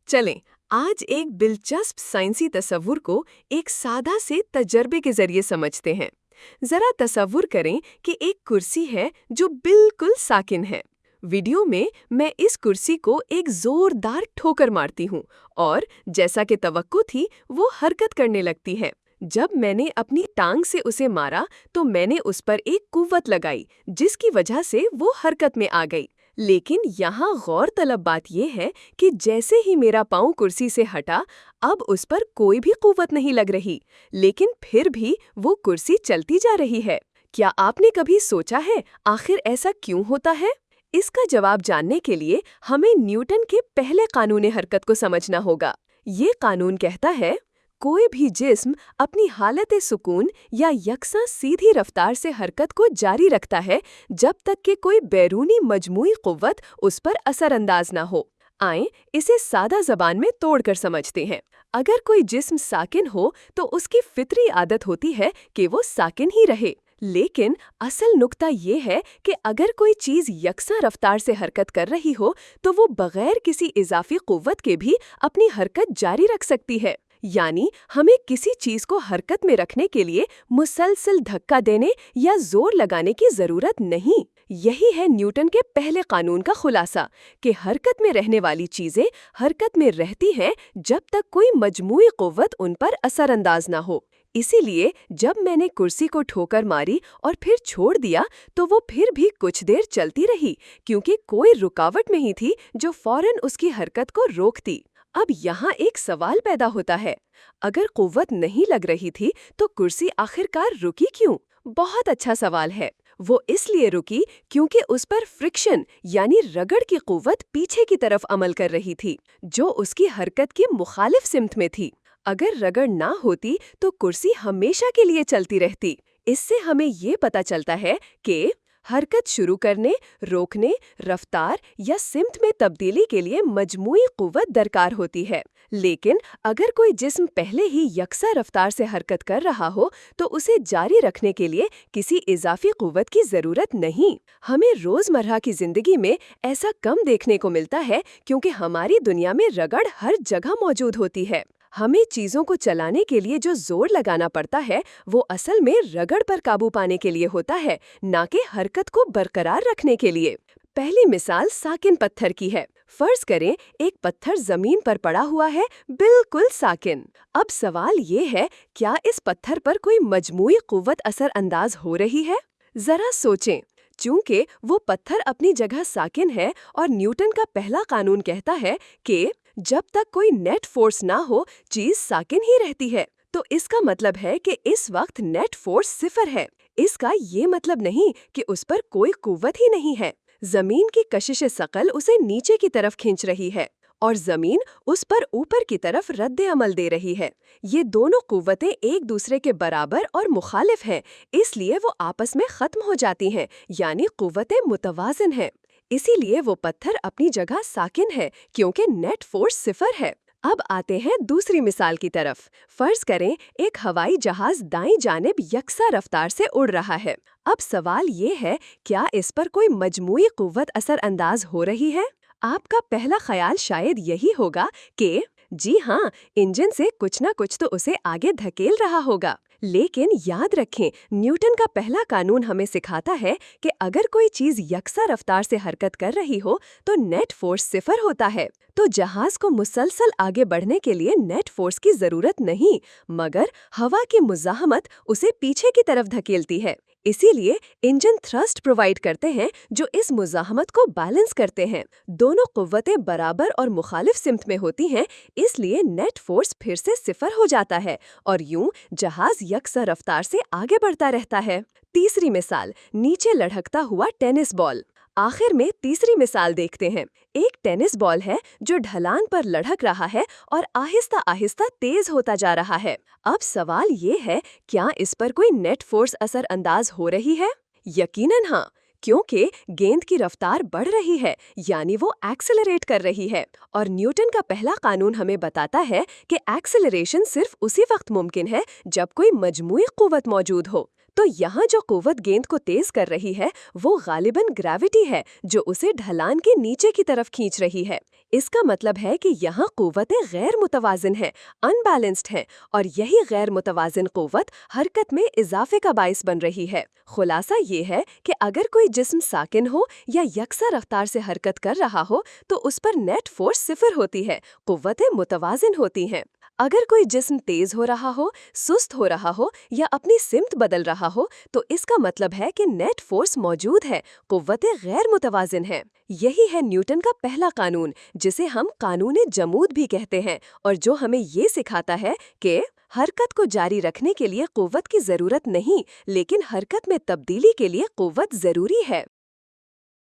चलें, आज एक दिलचस्प साइंसी तस्वुर को एक सादा से तजर्बे के जरिए समझते हैं। जरा तस्वुर करें कि एक कुर्सी है जो बिल्कुल साकिन है। वीडियो में मैं इस कुर्सी को एक जोरदार ठोकर मारती हूँ और जैसा कि तवक्को थी वो हरकत करने लगती है। जब मैंने अपनी टांग से उसे मारा तो मैंने उस पर एक कुव्वत लगाई जिसकी वजह से वो हरकत में आ गई। लेकिन यहाँ गौर तलब बात यह है कि जैसे ही मेरा पाँव कुर्सी से हटा, अब उस पर कोई भी कुव्वत नहीं लग रही, लेकिन फिर भी वो कुर्सी चलती जा रही है। क्या आपने कभी सोचा है आखिर ऐसा क्यों होता है? इसका जवाब जानने के लिए हमें न्यूटन के पहले कानून हरकत को समझना होगा। ये कानून कहता है, कोई भी जिस्म अपनी हालत सुकून या यकसा सीधी रफ्तार से हरकत को जारी रखता है जब तक कि कोई बैरूनी मजमूई कुव्वत उस पर असरअंदाज ना हो। आएं इसे सादा जबान में तोड़कर समझते हैं। अगर कोई जिस्म साकिन हो तो उसकी फितरी आदत होती है कि वो साकिन ही रहे। लेकिन असल नुक्ता ये है कि अगर कोई चीज़ यकसा रफ्तार से हरकत कर रही हो तो वो बगैर किसी इजाफी कुव्वत के भी अपनी हरकत जारी रख सकती है। यानी हमें किसी चीज को हरकत में रखने के लिए मुसलसल धक्का देने या जोर लगाने की जरूरत नहीं। यही है न्यूटन के पहले कानून का खुलासा कि हरकत में रहने वाली चीजें हरकत में रहती हैं जब तक कोई मजमूई कुव्वत उन पर असरअंदाज ना हो। इसीलिए जब मैंने कुर्सी को ठोकर मारी और फिर छोड़ दिया तो वो फिर भी कुछ देर चलती रही, क्योंकि कोई रुकावट नहीं थी जो फौरन उसकी हरकत को रोकती। अब यहाँ एक सवाल पैदा होता है, अगर कुव्वत नहीं लग रही थी तो कुर्सी आखिरकार रुकी क्यों? बहुत अच्छा सवाल है। वो इसलिए रुकी क्योंकि उस पर फ्रिक्शन यानी रगड़ की कुव्वत पीछे की तरफ अमल कर रही थी, जो उसकी हरकत की मुखालिफ सिमत में थी। अगर रगड़ ना होती तो कुर्सी हमेशा के लिए चलती रहती। इससे हमें ये पता चलता है कि हरकत शुरू करने, रोकने, रफ्तार या सिमत में तब्दीली के लिए मजमूई कुव्वत दरकार होती है। लेकिन अगर कोई जिस्म पहले ही यकसा रफ्तार से हरकत कर रहा हो तो उसे जारी रखने के लिए किसी इजाफी कुव्वत की ज़रूरत नहीं। हमें रोज़मर्रा की ज़िंदगी में ऐसा कम देखने को मिलता है क्योंकि हमारी दुनिया में रगड़ हर जगह मौजूद होती है। हमें चीज़ों को चलाने के लिए जो जोर लगाना पड़ता है वो असल में रगड़ पर काबू पाने के लिए होता है, ना कि हरकत को बरकरार रखने के लिए। पहली मिसाल साकिन पत्थर की है। फर्ज करें एक पत्थर जमीन पर पड़ा हुआ है, बिल्कुल साकिन। अब सवाल ये है, क्या इस पत्थर पर कोई मजमूई कुव्वत असर अंदाज हो रही है? जरा सोचें। चूंकि वो पत्थर अपनी जगह साकिन है और न्यूटन का पहला कानून कहता है कि जब तक कोई नेट फोर्स ना हो चीज साकिन ही रहती है, तो इसका मतलब है कि इस वक्त नेट फोर्स सिफर है। इसका ये मतलब नहीं कि उस पर कोई कुव्वत ही नहीं है। जमीन की कशिश सकल उसे नीचे की तरफ खींच रही है और जमीन उस पर ऊपर की तरफ रद्द अमल दे रही है। ये दोनों कुव्वतें एक दूसरे के बराबर और मुखालिफ हैं, इसलिए वो आपस में खत्म हो जाती हैं, यानी कुव्वतें मुतवाज़िन हैं। इसीलिए वो पत्थर अपनी जगह साकिन है क्योंकि नेट फोर्स सिफर है। अब आते हैं दूसरी मिसाल की तरफ। फर्ज करें एक हवाई जहाज दाईं जानिब यकसा रफ्तार से उड़ रहा है। अब सवाल ये है, क्या इस पर कोई मजमूई कुव्वत असर अंदाज हो रही है? आपका पहला ख्याल शायद यही होगा कि जी हाँ, इंजन से कुछ ना कुछ तो उसे आगे धकेल रहा होगा। लेकिन याद रखें, न्यूटन का पहला कानून हमें सिखाता है कि अगर कोई चीज यकसा रफ्तार से हरकत कर रही हो तो नेट फोर्स सिफर होता है। तो जहाज को मुसलसल आगे बढ़ने के लिए नेट फोर्स की जरूरत नहीं, मगर हवा की मुज़ाहमत उसे पीछे की तरफ धकेलती है। इसीलिए इंजन थ्रस्ट प्रोवाइड करते हैं जो इस मुज़ाहमत को बैलेंस करते हैं। दोनों कुव्वतें बराबर और मुखालिफ सिमत में होती हैं, इसलिए नेट फोर्स फिर से सिफर हो जाता है और यूं जहाज यकसा रफ्तार से आगे बढ़ता रहता है। तीसरी मिसाल, नीचे लढ़कता हुआ टेनिस बॉल। आखिर में तीसरी मिसाल देखते हैं। एक टेनिस बॉल है जो ढलान पर लढ़क रहा है और आहिस्ता आहिस्ता तेज होता जा रहा है। अब सवाल ये है, क्या इस पर कोई नेट फोर्स असर अंदाज हो रही है? यकीनन हाँ, क्योंकि गेंद की रफ्तार बढ़ रही है, यानी वो एक्सेलरेट कर रही है। और न्यूटन का पहला कानून हमें बताता है कि एक्सेलरेशन सिर्फ उसी वक्त मुमकिन है जब कोई मजमूई कुव्वत मौजूद हो। तो यहाँ जो कुव्वत गेंद को तेज कर रही है वो गालिबन ग्रेविटी है जो उसे ढलान के नीचे की तरफ खींच रही है। इसका मतलब है कि यहाँ कुव्वतें गैर मुतवाजिन हैं, अनबैलेंस्ड हैं, और यही गैर मुतवाजिन कुव्वत हरकत में इजाफे का बाइस बन रही है। खुलासा ये है कि अगर कोई जिस्म साकिन हो या यकसा रफ्तार से हरकत कर रहा हो तो उस पर नेट फोर्स 0 होती है, कुव्वतें मुतवाजिन होती हैं। अगर कोई जिस्म तेज हो रहा हो, सुस्त हो रहा हो या अपनी सिमत बदल रहा हो तो इसका मतलब है कि नेट फोर्स मौजूद है, कुव्वतें गैर मुतवाजिन हैं। यही है न्यूटन का पहला कानून, जिसे हम कानून जमूद भी कहते हैं, और जो हमें ये सिखाता है कि हरकत को जारी रखने के लिए कुव्वत की जरूरत नहीं, लेकिन हरकत में तब्दीली के लिए कुव्वत जरूरी है।